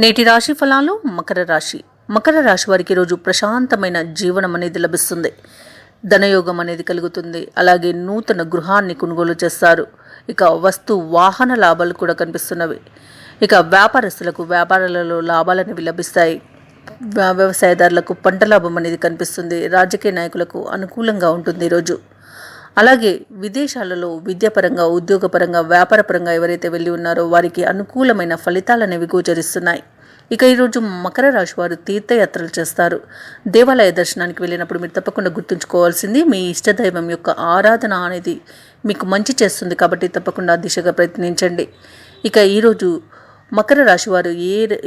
నేటి రాశి ఫలాలు. మకర రాశి వారికి రోజు ప్రశాంతమైన జీవనం అనేది లభిస్తుంది. ధనయోగం అనేది కలుగుతుంది. అలాగే నూతన గృహాన్ని కొనుగోలు చేస్తారు. ఇక వస్తు వాహన లాభాలు కూడా కనిపిస్తున్నవి. ఇక వ్యాపారస్తులకు వ్యాపారాలలో లాభాలనేవి లభిస్తాయి. వ్యవసాయదారులకు పంట లాభం అనేది కనిపిస్తుంది. రాజకీయ నాయకులకు అనుకూలంగా ఉంటుంది ఈరోజు. అలాగే విదేశాలలో విద్యాపరంగా, ఉద్యోగపరంగా, వ్యాపారపరంగా ఎవరైతే వెళ్ళి ఉన్నారో వారికి అనుకూలమైన ఫలితాలు అనేవి గోచరిస్తున్నాయి. ఇక ఈరోజు మకర రాశి వారు తీర్థయాత్రలు చేస్తారు. దేవాలయ దర్శనానికి వెళ్ళినప్పుడు మీరు తప్పకుండా గుర్తుంచుకోవాల్సింది మీ ఇష్టదైవం యొక్క ఆరాధన అనేది మీకు మంచి చేస్తుంది. కాబట్టి తప్పకుండా దిశగా ప్రయత్నించండి. ఇక ఈరోజు మకర రాశి వారు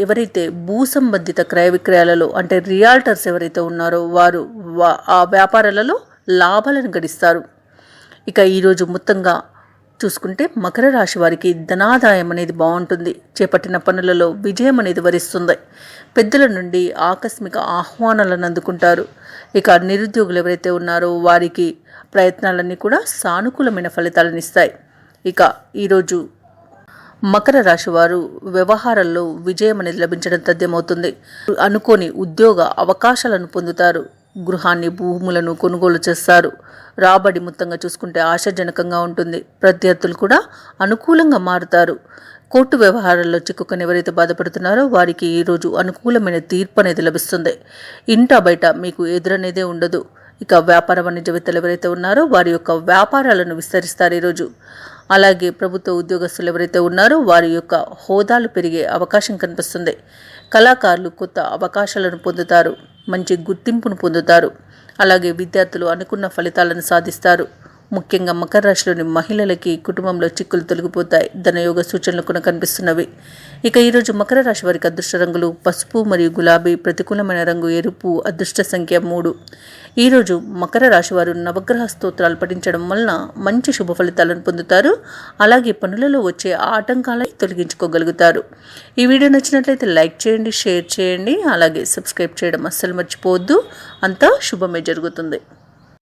ఎవరైతే భూ సంబంధిత క్రయ విక్రయాలలో అంటే రియాల్టర్స్ ఎవరైతే ఉన్నారో వారు ఆ వ్యాపారాలలో లాభాలను గడిస్తారు. ఇక ఈరోజు మొత్తంగా చూసుకుంటే మకర రాశి వారికి ధనాదాయం అనేది బాగుంటుంది. చేపట్టిన పనులలో విజయం అనేది వరిస్తుంది. పెద్దల నుండి ఆకస్మిక ఆహ్వానాలను అందుకుంటారు. ఇక నిరుద్యోగులు ఎవరైతే ఉన్నారో వారికి ప్రయత్నాలన్నీ కూడా సానుకూలమైన ఫలితాలను ఇస్తాయి. ఇక ఈరోజు మకర రాశి వారు వ్యవహారాల్లో విజయం అనేది లభించడం తథ్యమవుతుంది. అనుకోని ఉద్యోగ అవకాశాలను పొందుతారు. గృహాన్ని, భూములను కొనుగోలు చేస్తారు. రాబడి మొత్తంగా చూసుకుంటే ఆశాజనకంగా ఉంటుంది. ప్రత్యర్థులు కూడా అనుకూలంగా మారుతారు. కోర్టు వ్యవహారాల్లో చిక్కుకొని ఎవరైతే బాధపడుతున్నారో వారికి ఈరోజు అనుకూలమైన తీర్పు అనేది లభిస్తుంది. ఇంటా బయట మీకు ఎదురనేదే ఉండదు. ఇక వ్యాపార వాణిజ్యవేత్తలు ఎవరైతే ఉన్నారో వారి యొక్క వ్యాపారాలను విస్తరిస్తారు ఈరోజు. అలాగే ప్రభుత్వ ఉద్యోగస్తులు ఎవరైతే ఉన్నారో వారి యొక్క హోదాలు పెరిగే అవకాశం కనిపిస్తుంది. కళాకారులు కొత్త అవకాశాలను పొందుతారు. మంచి గుర్తింపును పొందుతారు. అలాగే విద్యార్థులు అనుకున్న ఫలితాలను సాధిస్తారు. ముఖ్యంగా మకర రాశిలోని మహిళలకి కుటుంబంలో చిక్కులు తొలగిపోతాయి. ధనయోగ సూచనలు కూడా కనిపిస్తున్నవి. ఇక ఈరోజు మకర రాశి వారికి అదృష్ట రంగులు పసుపు మరియు గులాబీ, ప్రతికూలమైన రంగు ఎరుపు, అదృష్ట సంఖ్య 3. ఈరోజు మకర రాశి వారు నవగ్రహ స్తోత్రాలు పఠించడం వలన మంచి శుభ ఫలితాలను పొందుతారు. అలాగే పనులలో వచ్చే ఆటంకాలను తొలగించుకోగలుగుతారు. ఈ వీడియో నచ్చినట్లయితే లైక్ చేయండి, షేర్ చేయండి, అలాగే సబ్స్క్రైబ్ చేయడం అస్సలు మర్చిపోవద్దు. అంతా శుభమే జరుగుతుంది.